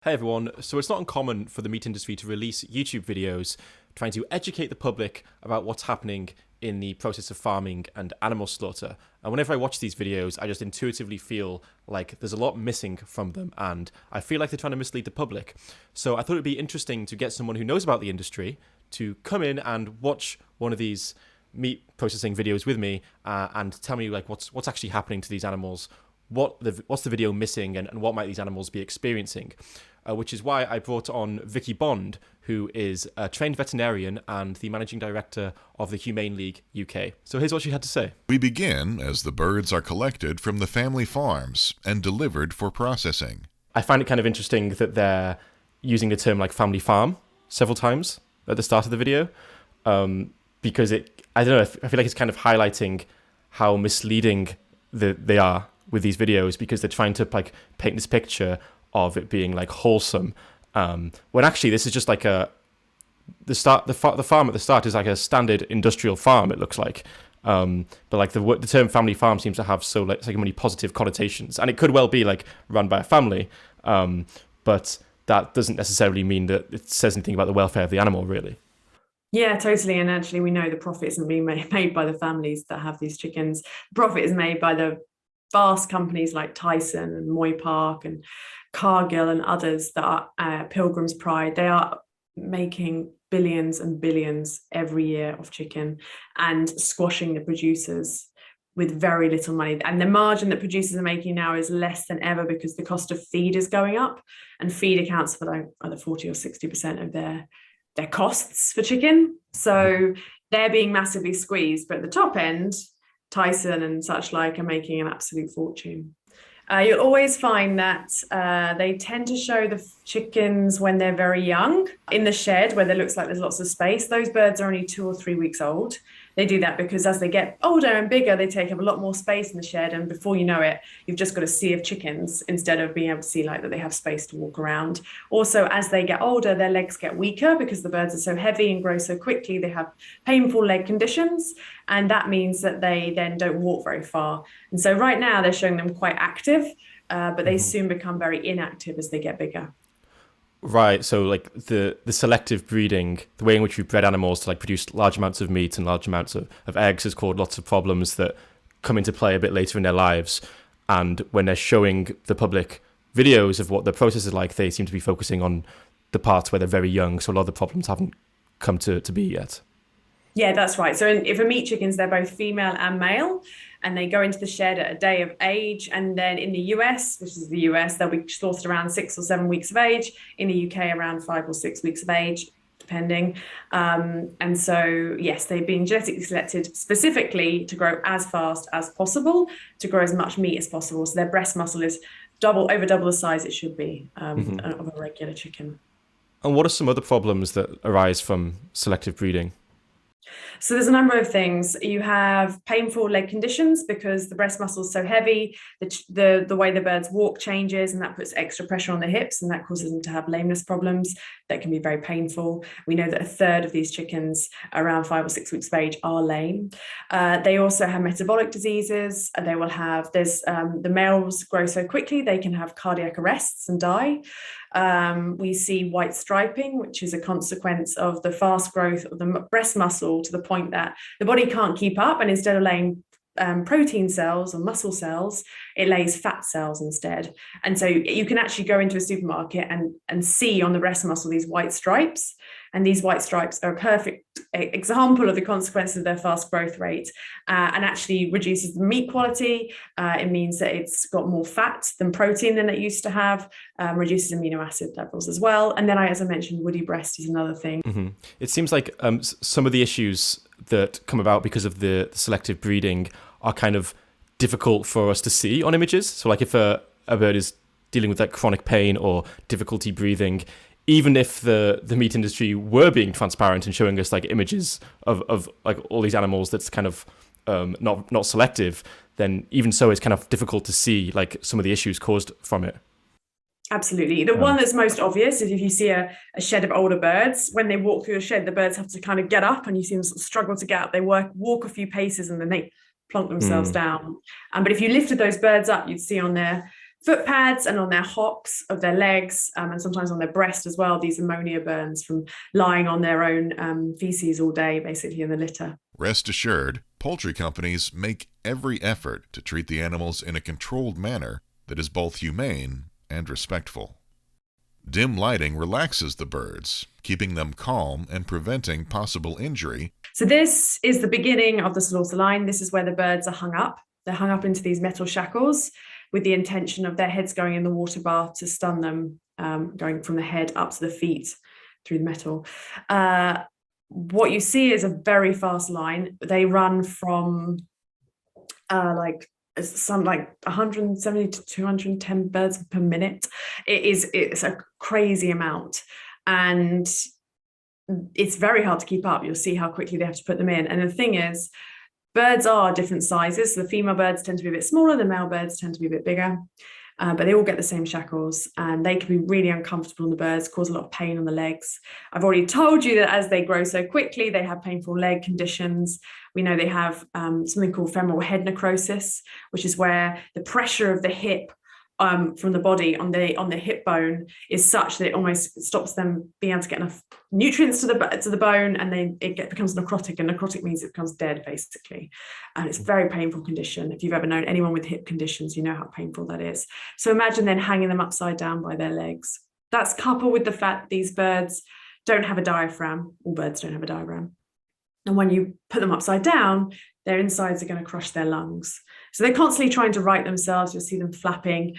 Hey everyone, so it's not uncommon for the meat industry to release YouTube videos trying to educate the public about what's happening in the process of farming and animal slaughter. And whenever I watch these videos, I just intuitively feel like there's a lot missing from them, and I feel like they're trying to mislead the public. So I thought it'd be interesting to get someone who knows about the industry to come in and watch one of these meat processing videos with me and tell me like what's actually happening to these animals, what's the video missing, and what might these animals be experiencing. Which is why I brought on Vicky Bond, who is a trained veterinarian and the managing director of the Humane League UK. So here's what she had to say. We begin as the birds are collected from the family farms and delivered for processing. I find it kind of interesting that they're using the term like family farm several times at the start of the video, because I don't know, I feel like it's kind of highlighting how misleading they are with these videos, because they're trying to like paint this picture of it being like wholesome, when actually this is just like the farm at the start is like a standard industrial farm, it looks like, but like the term family farm seems to have so many positive connotations, and it could well be like run by a family, but that doesn't necessarily mean that it says anything about the welfare of the animal, really. Yeah, totally. And actually, we know the profit isn't being made by the families that have these chickens. The profit is made by the vast companies like Tyson and Moy Park and Cargill and others that are Pilgrim's Pride. They are making billions and billions every year of chicken and squashing the producers with very little money. And the margin that producers are making now is less than ever because the cost of feed is going up, and feed accounts for like either 40 or 60% of their costs for chicken. So they're being massively squeezed. But at the top end, Tyson and such like are making an absolute fortune. You'll always find that they tend to show the chickens when they're very young in the shed where there looks like there's lots of space. Those birds are only 2 or 3 weeks old. They do that because as they get older and bigger, they take up a lot more space in the shed. And before you know it, you've just got a sea of chickens instead of being able to see like that they have space to walk around. Also, as they get older, their legs get weaker because the birds are so heavy and grow so quickly. They have painful leg conditions, and that means that they then don't walk very far. And so right now they're showing them quite active, but they soon become very inactive as they get bigger. Right, so like the selective breeding, the way in which we bred animals to like produce large amounts of meat and large amounts of eggs has caused lots of problems that come into play a bit later in their lives. And when they're showing the public videos of what the process is like, they seem to be focusing on the parts where they're very young, so a lot of the problems haven't come to be yet. Yeah, that's right. So for meat chickens, they're both female and male, and they go into the shed at a day of age. And then in the US, which is the US, they'll be slaughtered around 6 or 7 weeks of age. In the UK, around 5 or 6 weeks of age, depending. And so, yes, they've been genetically selected specifically to grow as fast as possible, to grow as much meat as possible. So their breast muscle is over double the size it should be of a regular chicken. And what are some other problems that arise from selective breeding? So there's a number of things. You have painful leg conditions because the breast muscle is so heavy, the way the birds walk changes, and that puts extra pressure on the hips, and that causes them to have lameness problems that can be very painful. We know that a third of these chickens around 5 or 6 weeks of age are lame. They also have metabolic diseases. The males grow so quickly they can have cardiac arrests and die. We see white striping, which is a consequence of the fast growth of the breast muscle to the point that the body can't keep up, and instead of laying protein cells or muscle cells, it lays fat cells instead. And so you can actually go into a supermarket and see on the breast muscle these white stripes, and these white stripes are a perfect example of the consequences of their fast growth rate, and actually reduces the meat quality. It means that it's got more fat than protein than it used to have, reduces amino acid levels as well. And then, as I mentioned, woody breast is another thing. Mm-hmm. It seems like some of the issues that come about because of the selective breeding are kind of difficult for us to see on images. So like if a bird is dealing with like chronic pain or difficulty breathing, even if the meat industry were being transparent and showing us like images of like all these animals that's kind of not selective, then even so it's kind of difficult to see like some of the issues caused from it. Absolutely. The one that's most obvious is if you see a shed of older birds, when they walk through a shed, the birds have to kind of get up, and you see them sort of struggle to get up. They walk a few paces and then they plonk themselves down. But if you lifted those birds up, you'd see on their foot pads and on their hocks of their legs, and sometimes on their breast as well, these ammonia burns from lying on their own feces all day, basically in the litter. Rest assured, poultry companies make every effort to treat the animals in a controlled manner that is both humane and respectful. Dim lighting relaxes the birds, keeping them calm and preventing possible injury. So this is the beginning of the slaughter line. This is where the birds are hung up. They're hung up into these metal shackles with the intention of their heads going in the water bath to stun them, going from the head up to the feet through the metal. What you see is a very fast line. They run from like 170 to 210 birds per minute. It's a crazy amount, and it's very hard to keep up. You'll see how quickly they have to put them in. And the thing is, birds are different sizes. So the female birds tend to be a bit smaller, the male birds tend to be a bit bigger, but they all get the same shackles, and they can be really uncomfortable on the birds, cause a lot of pain on the legs. I've already told you that as they grow so quickly, they have painful leg conditions. We know they have something called femoral head necrosis, which is where the pressure of the hip from the body on the hip bone is such that it almost stops them being able to get enough nutrients to the bone, and then becomes necrotic, and necrotic means it becomes dead, basically. And it's a very painful condition. If you've ever known anyone with hip conditions, you know how painful that is. So imagine then hanging them upside down by their legs. That's coupled with the fact that these birds don't have a diaphragm. All birds don't have a diaphragm. And when you put them upside down, their insides are going to crush their lungs. So they're constantly trying to right themselves. You'll see them flapping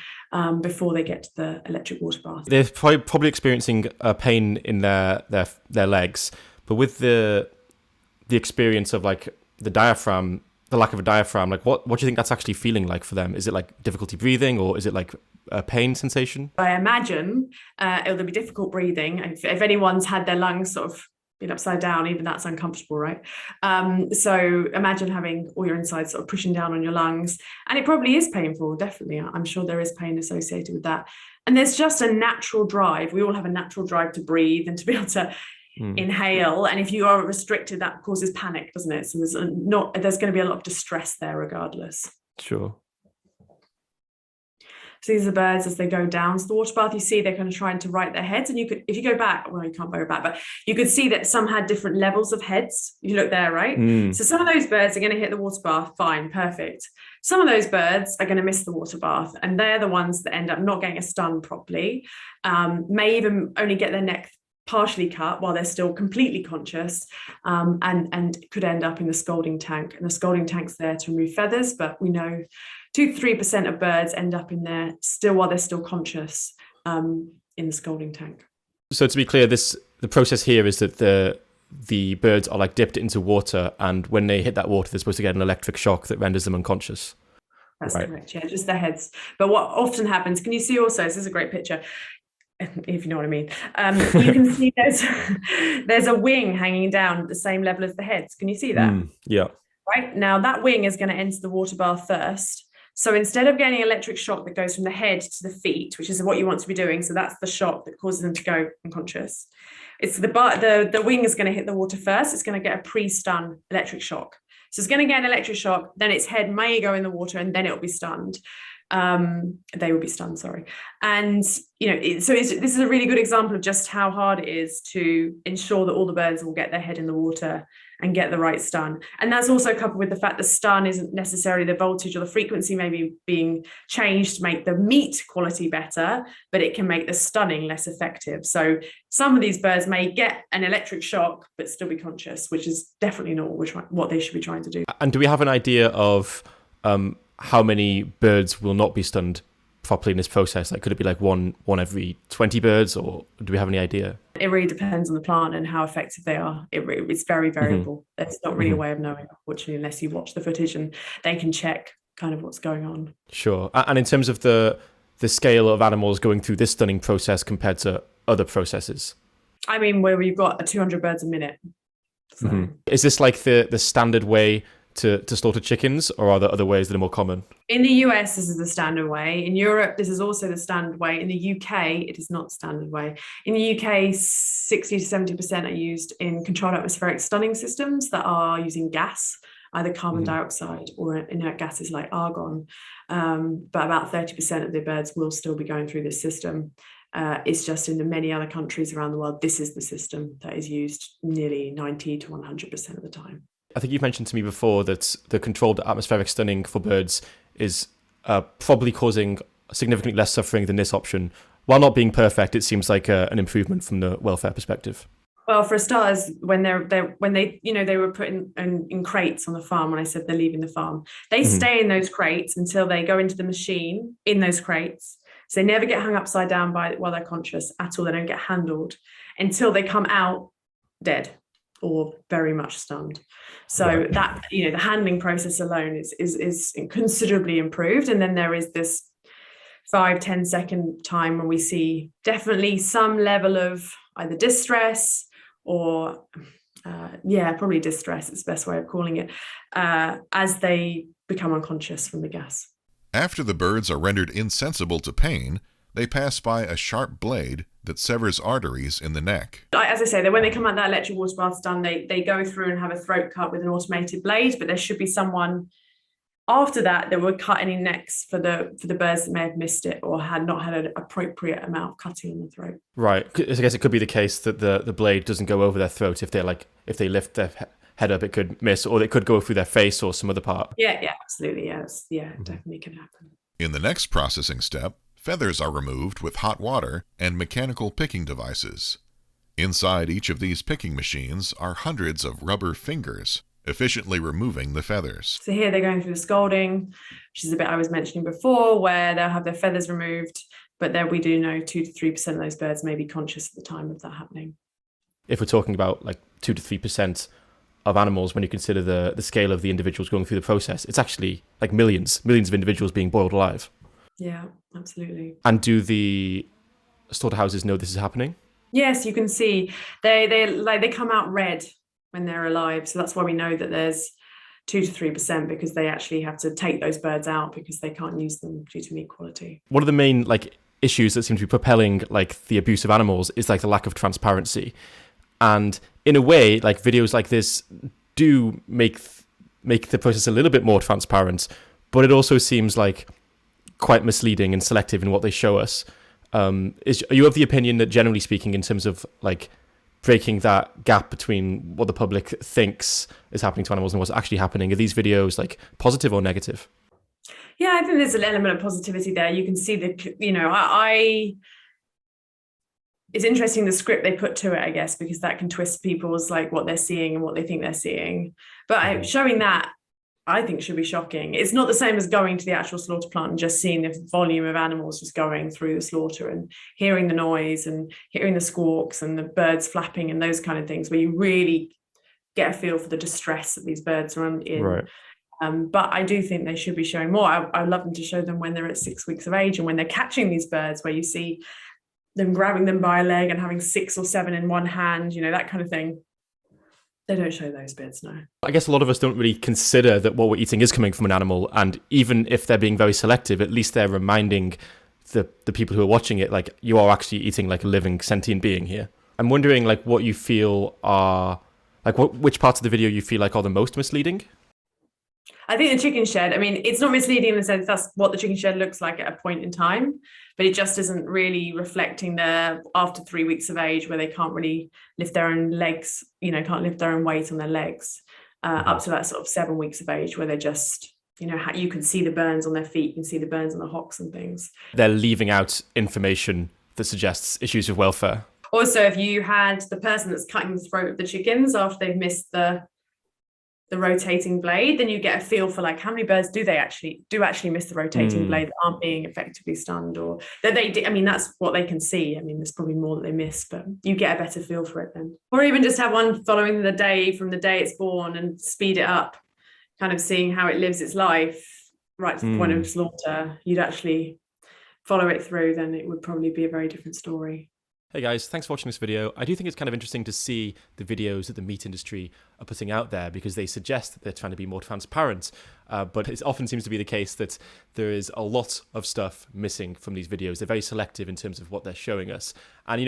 before they get to the electric water bath. They're probably experiencing pain in their legs, but with the experience of like the diaphragm, the lack of a diaphragm, like what do you think that's actually feeling like for them? Is it like difficulty breathing, or is it like a pain sensation? I imagine it'll be difficult breathing. If anyone's had their lungs sort of been upside down, even that's uncomfortable, right? So imagine having all your insides sort of pushing down on your lungs, and it probably is painful. Definitely, I'm sure there is pain associated with that. And there's just a natural drive. We all have a natural drive to breathe and to be able to inhale. And if you are restricted, that causes panic, doesn't it? So there's going to be a lot of distress there, regardless. Sure. So these are the birds as they go down to the water bath. You see they're kind of trying to right their heads. And you could, if you go back, well, you can't go back, but you could see that some had different levels of heads. You look there, right? So some of those birds are going to hit the water bath, fine, perfect. Some of those birds are going to miss the water bath, and they're the ones that end up not getting a stun properly, may even only get their neck partially cut while they're still completely conscious, and could end up in the scalding tank. And the scalding tank's there to remove feathers, but we know 2 to 3% of birds end up in there still while they're still conscious, in the scalding tank. So to be clear, the process here is that the birds are like dipped into water, and when they hit that water, they're supposed to get an electric shock that renders them unconscious. That's correct, yeah, just their heads. But what often happens, can you see also, this is a great picture, if you know what I mean, you can see there's a wing hanging down at the same level as the heads. Can you see that? Yeah. Right, now that wing is going to enter the water bath first. So instead of getting electric shock that goes from the head to the feet, which is what you want to be doing, so that's the shock that causes them to go unconscious, it's the wing is going to hit the water first. It's going to get a pre-stun electric shock. So it's going to get an electric shock, then its head may go in the water, and then it'll be stunned. They will be stunned, sorry. And, this is a really good example of just how hard it is to ensure that all the birds will get their head in the water and get the right stun. And that's also coupled with the fact the stun isn't necessarily the voltage or the frequency maybe being changed to make the meat quality better, but it can make the stunning less effective. So some of these birds may get an electric shock but still be conscious, which is definitely not what they should be trying to do. And do we have an idea of how many birds will not be stunned properly in this process? Like, could it be like one every 20 birds, or do we have any idea? It really depends on the plant and how effective they are. It's very variable. There's not really a way of knowing, unfortunately, unless you watch the footage and they can check kind of what's going on. Sure. And in terms of the scale of animals going through this stunning process compared to other processes? I mean, where we've got 200 birds a minute. So. Is this like the standard way to slaughter chickens, or are there other ways that are more common? In the US, this is the standard way. In Europe, this is also the standard way. In the UK, it is not the standard way. In the UK, 60 to 70% are used in controlled atmospheric stunning systems that are using gas either carbon dioxide or inert gases like argon. But about 30% of the birds will still be going through this system. It's just in the many other countries around the world, this is the system that is used nearly 90 to 100% of the time. I think you've mentioned to me before that the controlled atmospheric stunning for birds is probably causing significantly less suffering than this option. While not being perfect, it seems like an improvement from the welfare perspective. Well, for starters, when they were put in crates on the farm, when I said they're leaving the farm, they stay in those crates until they go into the machine in those crates. So they never get hung upside down while they're conscious at all. They don't get handled until they come out dead or very much stunned. So that, the handling process alone is considerably improved. And then there is this 5-10 second time when we see definitely some level of either distress or probably distress is the best way of calling it, as they become unconscious from the gas. After the birds are rendered insensible to pain, they pass by a sharp blade that severs arteries in the neck. As I say, when they come out that electric water bath done, they go through and have a throat cut with an automated blade, but there should be someone after that would cut any necks for the birds that may have missed it or had not had an appropriate amount of cutting in the throat. Right. I guess it could be the case that the blade doesn't go over their throat. If they lift their head up, it could miss, or it could go through their face or some other part. Yeah, absolutely. Yes. Yeah, it definitely can happen. In the next processing step, feathers are removed with hot water and mechanical picking devices. Inside each of these picking machines are hundreds of rubber fingers, efficiently removing the feathers. So here they're going through the scalding, which is a bit I was mentioning before, where they'll have their feathers removed, but there we do know 2 to 3% of those birds may be conscious at the time of that happening. If we're talking about 2 to 3% of animals, when you consider the scale of the individuals going through the process, it's actually millions of individuals being boiled alive. Yeah, absolutely. And do the slaughterhouses know this is happening? Yes, you can see they come out red when they're alive. So that's why we know that there's 2 to 3%, because they actually have to take those birds out because they can't use them due to meat quality. One of the main issues that seem to be propelling the abuse of animals is the lack of transparency. And in a way, videos like this do make the process a little bit more transparent, but it also seems quite misleading and selective in what they show us. Are you of the opinion that, generally speaking, in terms of breaking that gap between what the public thinks is happening to animals and what's actually happening, are these videos positive or negative? Yeah, I think there's an element of positivity there. You can see it's interesting the script they put to it, I guess, because that can twist people's what they're seeing and what they think they're seeing. But showing that, I think, should be shocking. It's not the same as going to the actual slaughter plant and just seeing the volume of animals just going through the slaughter and hearing the noise and hearing the squawks and the birds flapping and those kind of things, where you really get a feel for the distress that these birds are in. Right. But I do think they should be showing more. I love them to show them when they're at 6 weeks of age and when they're catching these birds, where you see them grabbing them by a leg and having 6 or 7 in one hand, that kind of thing. They don't show those bits, no. I guess a lot of us don't really consider that what we're eating is coming from an animal, and even if they're being very selective, at least they're reminding the people who are watching it, you are actually eating a living sentient being here. I'm wondering what you feel are, which parts of the video you feel are the most misleading? I think the chicken shed, it's not misleading in the sense that's what the chicken shed looks like at a point in time, but it just isn't really reflecting their after 3 weeks of age, where they can't really lift their own legs, can't lift their own weight on their legs, up to that sort of 7 weeks of age, where they're just, you can see the burns on their feet, you can see the burns on the hocks and things. They're leaving out information that suggests issues with welfare. Also, if you had the person that's cutting the throat of the chickens after they've missed the rotating blade, then you get a feel for how many birds do actually miss the rotating blade that aren't being effectively stunned, or that they do. That's what they can see. There's probably more that they miss, but you get a better feel for it then. Or even just have one following the day from the day it's born and speed it up, kind of seeing how it lives its life right to the point of slaughter. You'd actually follow it through, then it would probably be a very different story. Hey guys, thanks for watching this video. I do think it's kind of interesting to see the videos that the meat industry are putting out there, because they suggest that they're trying to be more transparent. but it often seems to be the case that there is a lot of stuff missing from these videos. They're very selective in terms of what they're showing us. And,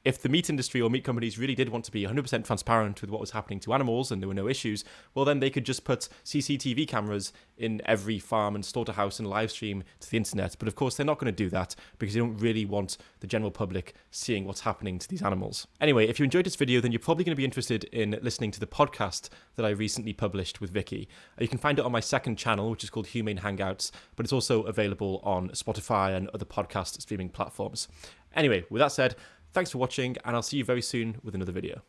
if the meat industry or meat companies really did want to be 100% transparent with what was happening to animals and there were no issues, well, then they could just put CCTV cameras in every farm and slaughterhouse and live stream to the internet. But of course, they're not going to do that because they don't really want the general public seeing what's happening to these animals. Anyway, if you enjoyed this video, then you're probably going to be interested in listening to the podcast that I recently published with Vicky. You can find it on my second channel, which is called Humane Hangouts, but it's also available on Spotify and other podcast streaming platforms. Anyway, with that said, thanks for watching, and I'll see you very soon with another video.